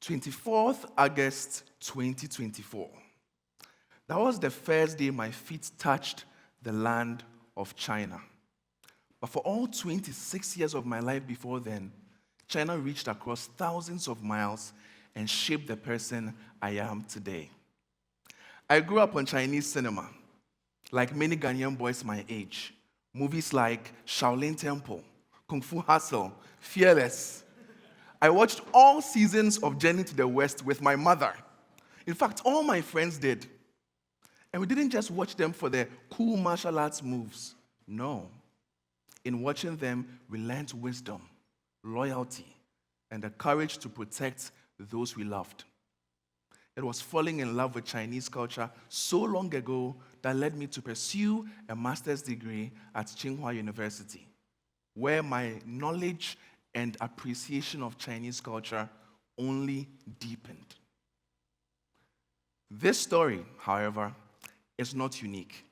24th August 2024. That was the first day my feet touched the land of China. But for all 26 years of my life before then, China reached across thousands of miles and shaped the person I am today. I grew up on Chinese cinema, like many Ghanaian boys my age. Movies like Shaolin Temple, Kung Fu Hustle, Fearless. I watched all seasons of Journey to the West with my mother. In fact, all my friends did. And we didn't just watch them for their cool martial arts moves. No. In watching them, we learned wisdom, loyalty, and the courage to protect those we loved. It was falling in love with Chinese culture so long ago that led me to pursue a master's degree at Tsinghua University, where my knowledge and appreciation of Chinese culture only deepened. This story, however, is not unique.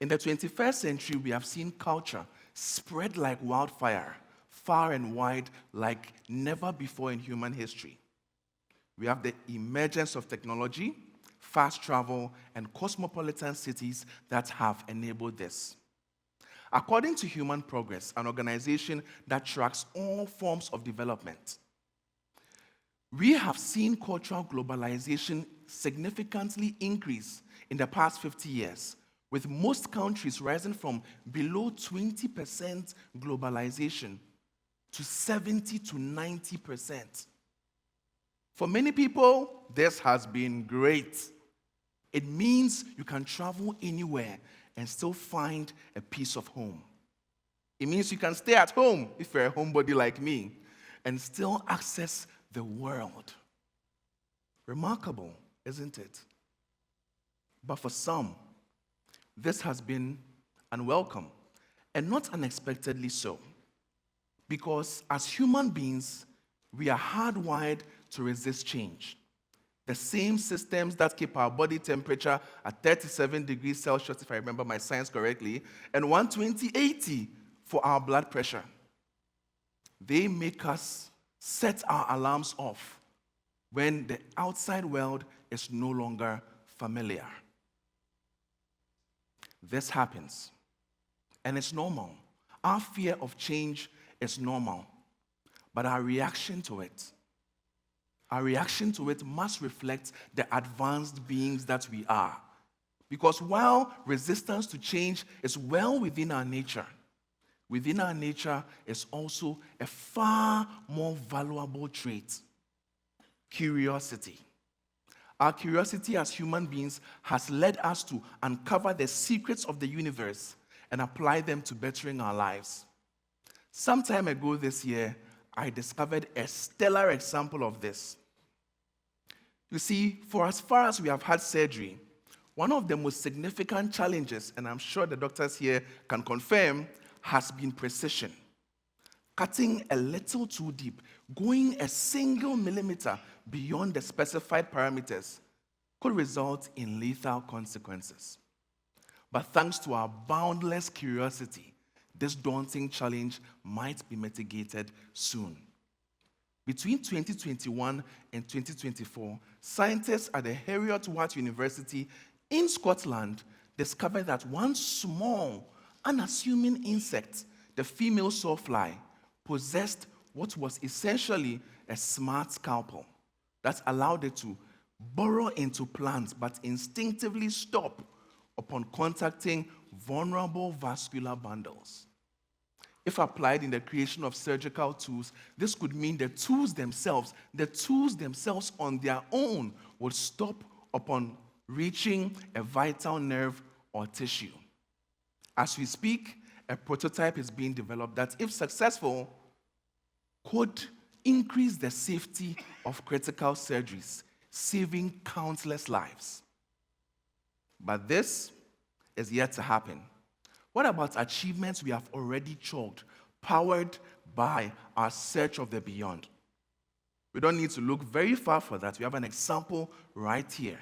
In the 21st century, we have seen culture spread like wildfire, far and wide like never before in human history. We have the emergence of technology, fast travel, and cosmopolitan cities that have enabled this. According to Human Progress, an organization that tracks all forms of development, we have seen cultural globalization significantly increase in the past 50 years, with most countries rising from below 20% globalization to 70 to 90%. For many people, this has been great. It means you can travel anywhere and still find a piece of home. It means you can stay at home if you're a homebody like me and still access the world. Remarkable, isn't it? But for some, this has been unwelcome, and not unexpectedly so. Because as human beings, we are hardwired to resist change. The same systems that keep our body temperature at 37 degrees Celsius, if I remember my science correctly, and 120/80 for our blood pressure. They make us set our alarms off when the outside world is no longer familiar. This happens, and it's normal. Our fear of change is normal, but our reaction to it must reflect the advanced beings that we are. Because while resistance to change is well within our nature is also a far more valuable trait: curiosity. Our curiosity as human beings has led us to uncover the secrets of the universe and apply them to bettering our lives. Some time ago this year, I discovered a stellar example of this. You see, for as far as we have had surgery, one of the most significant challenges, and I'm sure the doctors here can confirm, has been precision. Cutting a little too deep, going a single millimeter beyond the specified parameters could result in lethal consequences. But thanks to our boundless curiosity, this daunting challenge might be mitigated soon. Between 2021 and 2024, scientists at the Heriot-Watt University in Scotland discovered that one small, unassuming insect, the female sawfly, possessed what was essentially a smart scalpel that allowed it to burrow into plants but instinctively stop upon contacting vulnerable vascular bundles. If applied in the creation of surgical tools, this could mean the tools themselves on their own would stop upon reaching a vital nerve or tissue. As we speak, a prototype is being developed that, if successful, could increase the safety of critical surgeries, saving countless lives. But this is yet to happen. What about achievements we have already chalked, powered by our search of the beyond? We don't need to look very far for that. We have an example right here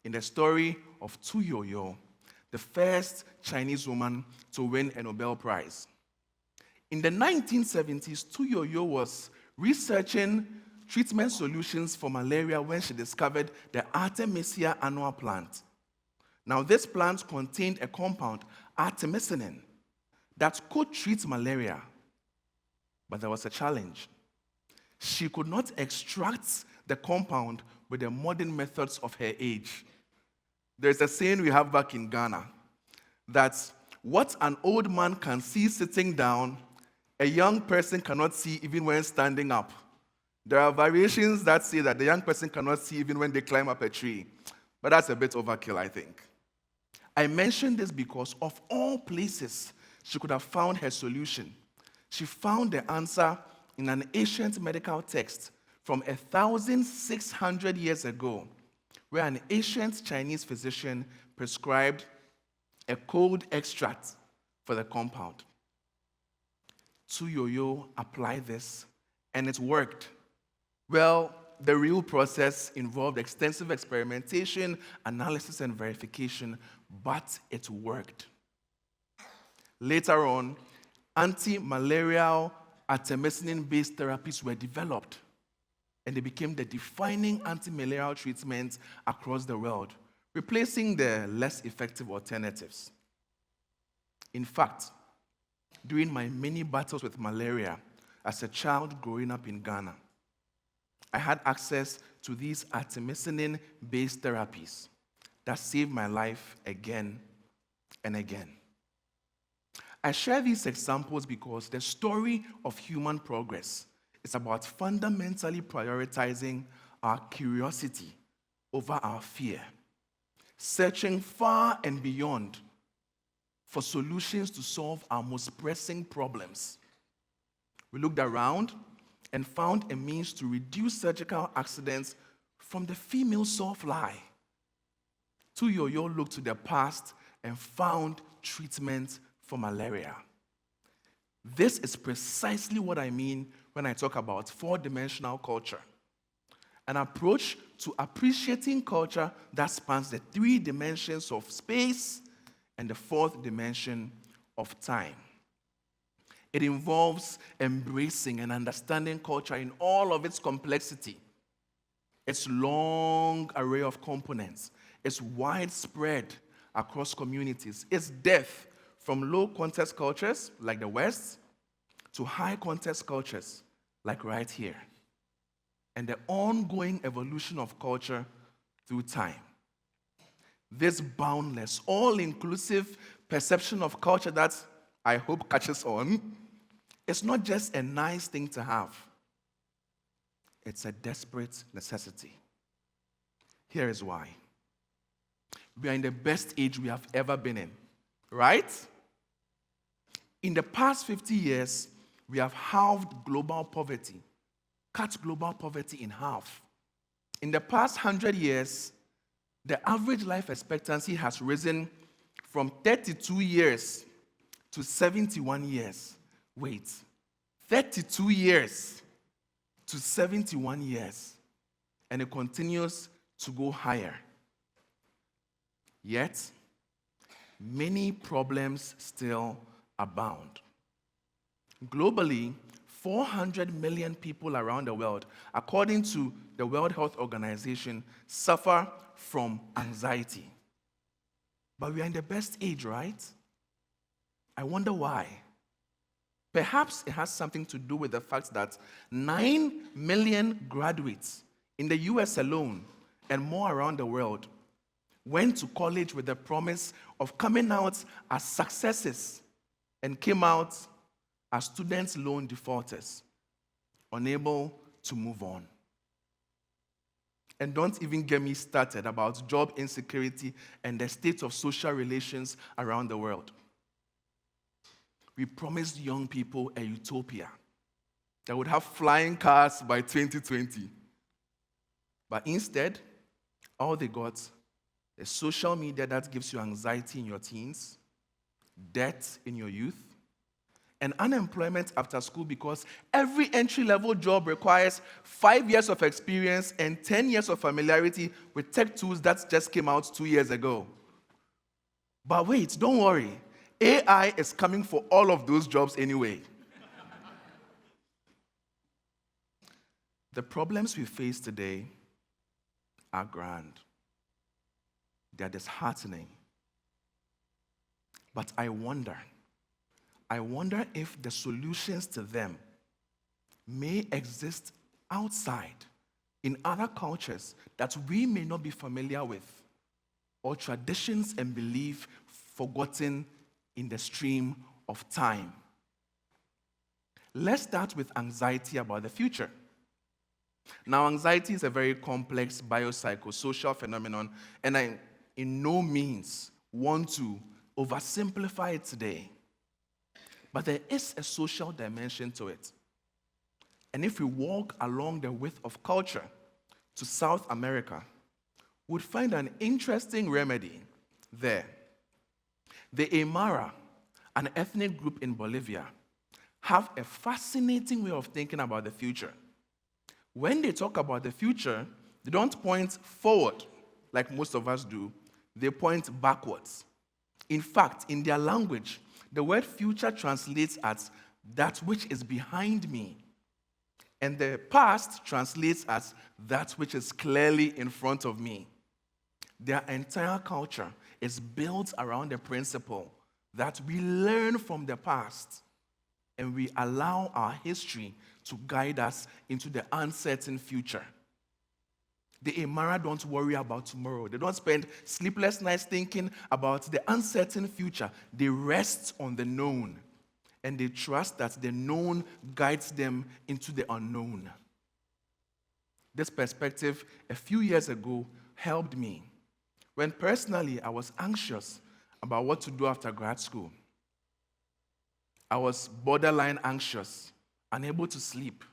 in the story of Tu Youyou, the first Chinese woman to win a Nobel Prize. In the 1970s, Tu Youyou was researching treatment solutions for malaria when she discovered the Artemisia annua plant. Now, this plant contained a compound, artemisinin, that could treat malaria. But there was a challenge. She could not extract the compound with the modern methods of her age. There's a saying we have back in Ghana that what an old man can see sitting down, a young person cannot see even when standing up. There are variations that say that the young person cannot see even when they climb up a tree. But that's a bit overkill, I think. I mention this because of all places she could have found her solution. She found the answer in an ancient medical text from 1,600 years ago, where an ancient Chinese physician prescribed a cold extract for the compound. Tu Yoyo applied this, and it worked. Well, the real process involved extensive experimentation, analysis, and verification, but it worked. Later on, anti-malarial artemisinin-based therapies were developed, and they became the defining anti-malarial treatments across the world, replacing the less effective alternatives. In fact, during my many battles with malaria as a child growing up in Ghana, I had access to these artemisinin-based therapies that saved my life again and again. I share these examples because the story of human progress is about fundamentally prioritizing our curiosity over our fear, searching far and beyond for solutions to solve our most pressing problems. We looked around and found a means to reduce surgical accidents from the female sawfly. Tu Yoyo looked to the past and found treatment for malaria. This is precisely what I mean when I talk about four-dimensional culture, an approach to appreciating culture that spans the three dimensions of space and the fourth dimension of time. It involves embracing and understanding culture in all of its complexity, its long array of components, its widespread across communities, its depth from low-context cultures like the West to high-context cultures like right here, and the ongoing evolution of culture through time. This boundless, all-inclusive perception of culture that I hope catches on, it's not just a nice thing to have. It's a desperate necessity. Here is why. We are in the best age we have ever been in, right? In the past 50 years, we have halved global poverty, cut global poverty in half. In the past 100 years, the average life expectancy has risen from 32 years to 71 years. Wait, 32 years to 71 years, and it continues to go higher. Yet, many problems still abound. Globally, 400 million people around the world, according to the World Health Organization, suffer from anxiety. But we are in the best age, right? I wonder why. Perhaps it has something to do with the fact that 9 million graduates in the US alone and more around the world went to college with the promise of coming out as successes and came out as student loan defaulters, unable to move on. And don't even get me started about job insecurity and the state of social relations around the world. We promised young people a utopia that would have flying cars by 2020. But instead, all they got is social media that gives you anxiety in your teens, debt in your youth, and unemployment after school because every entry-level job requires 5 years of experience and 10 years of familiarity with tech tools that just came out 2 years ago. But wait, don't worry. AI is coming for all of those jobs anyway. The problems we face today are grand. They are disheartening. But I wonder if the solutions to them may exist outside in other cultures that we may not be familiar with, or traditions and belief forgotten in the stream of time. Let's start with anxiety about the future. Now, anxiety is a very complex biopsychosocial phenomenon, and I in no means want to oversimplify it today. But there is a social dimension to it. And if we walk along the width of culture to South America, we'd find an interesting remedy there. The Aymara, an ethnic group in Bolivia, have a fascinating way of thinking about the future. When they talk about the future, they don't point forward like most of us do. They point backwards. In fact, in their language, the word future translates as that which is behind me. And the past translates as that which is clearly in front of me. Their entire culture is built around the principle that we learn from the past and we allow our history to guide us into the uncertain future. The Aymara don't worry about tomorrow. They don't spend sleepless nights thinking about the uncertain future. They rest on the known, and they trust that the known guides them into the unknown. This perspective, a few years ago, helped me when personally I was anxious about what to do after grad school. I was borderline anxious, unable to sleep.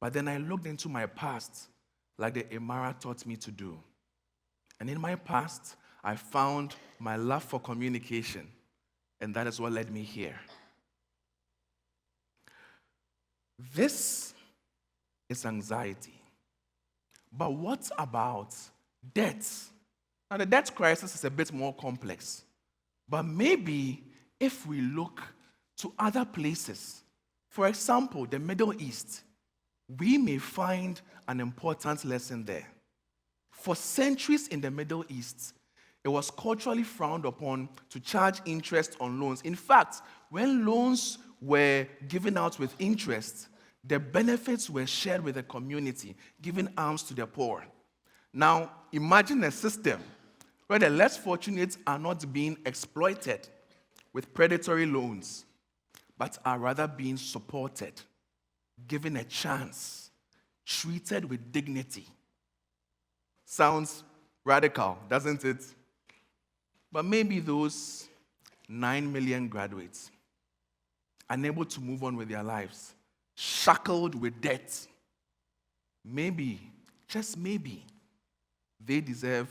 But then I looked into my past like the Aymara taught me to do. And in my past, I found my love for communication, and that is what led me here. This is anxiety. But what about debt? Now, the debt crisis is a bit more complex. But maybe if we look to other places, for example, the Middle East, we may find an important lesson there. For centuries in the Middle East, it was culturally frowned upon to charge interest on loans. In fact, when loans were given out with interest, the benefits were shared with the community, giving alms to the poor. Now, imagine a system where the less fortunate are not being exploited with predatory loans, but are rather being supported, given a chance, treated with dignity. Sounds radical, doesn't it? But maybe those 9 million graduates, unable to move on with their lives, shackled with debt, maybe, just maybe, they deserve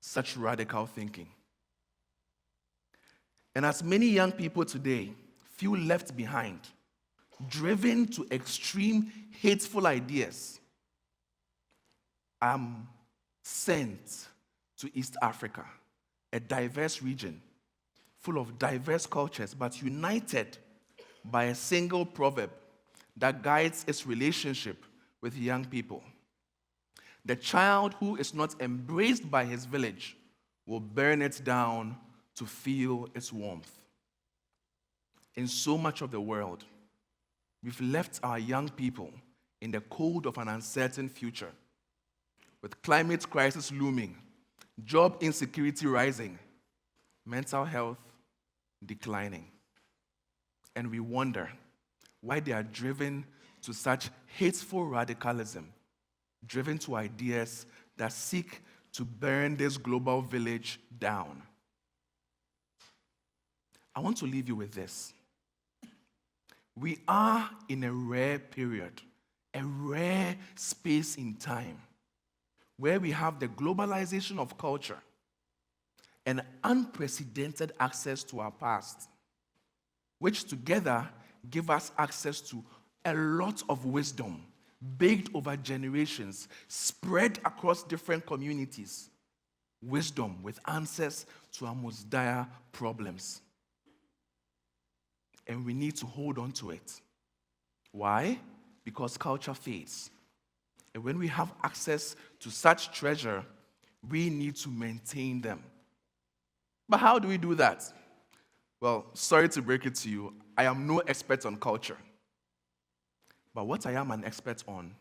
such radical thinking. And as many young people today feel left behind, driven to extreme hateful ideas, I'm sent to East Africa, a diverse region full of diverse cultures, but united by a single proverb that guides its relationship with young people. The child who is not embraced by his village will burn it down to feel its warmth. In so much of the world, we've left our young people in the cold of an uncertain future, with climate crisis looming, job insecurity rising, mental health declining. And we wonder why they are driven to such hateful radicalism, driven to ideas that seek to burn this global village down. I want to leave you with this. We are in a rare period, a rare space in time, where we have the globalization of culture and unprecedented access to our past, which together give us access to a lot of wisdom, baked over generations, spread across different communities. Wisdom with answers to our most dire problems. And we need to hold on to it. Why? Because culture fades. And when we have access to such treasure, we need to maintain them. But how do we do that? Well, sorry to break it to you, I am no expert on culture. But what I am an expert on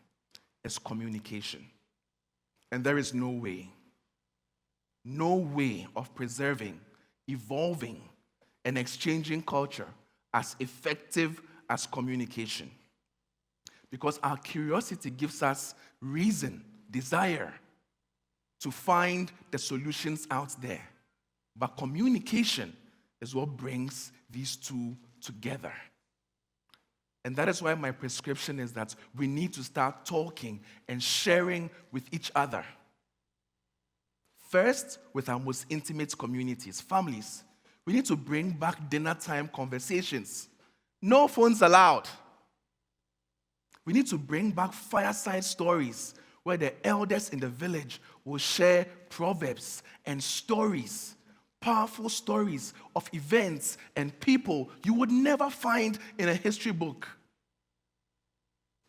is communication. And there is no way of preserving, evolving, and exchanging culture as effective as communication. Because our curiosity gives us reason, desire to find the solutions out there. But communication is what brings these two together. And that is why my prescription is that we need to start talking and sharing with each other. First, with our most intimate communities, families. We need to bring back dinner time conversations. No phones allowed. We need to bring back fireside stories where the elders in the village will share proverbs and stories, powerful stories of events and people you would never find in a history book.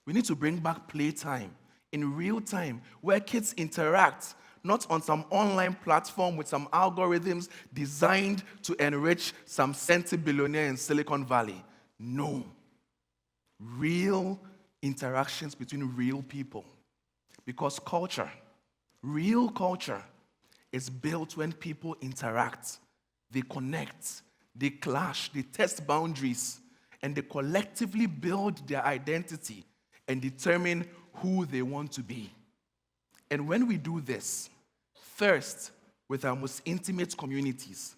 We need to bring back playtime in real time where kids interact, not on some online platform with some algorithms designed to enrich some centibillionaire in Silicon Valley. No. Real interactions between real people. Because culture, real culture, is built when people interact, they connect, they clash, they test boundaries, and they collectively build their identity and determine who they want to be. And when we do this, first with our most intimate communities,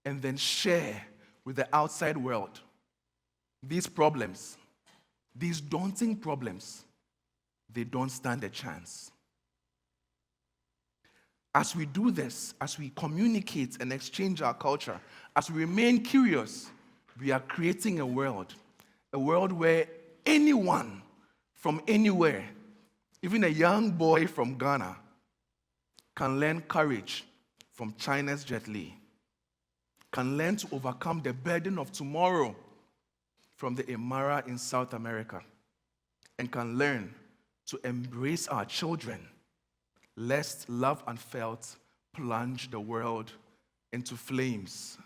and then share with the outside world, these problems, these daunting problems, they don't stand a chance. As we do this, as we communicate and exchange our culture, as we remain curious, we are creating a world where anyone from anywhere, even a young boy from Ghana, can learn courage from China's Jet Li, can learn to overcome the burden of tomorrow from the Imara in South America, and can learn to embrace our children, lest love unfelt plunge the world into flames.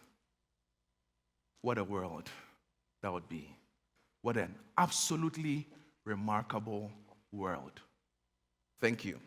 What a world that would be. What an absolutely remarkable world. Thank you.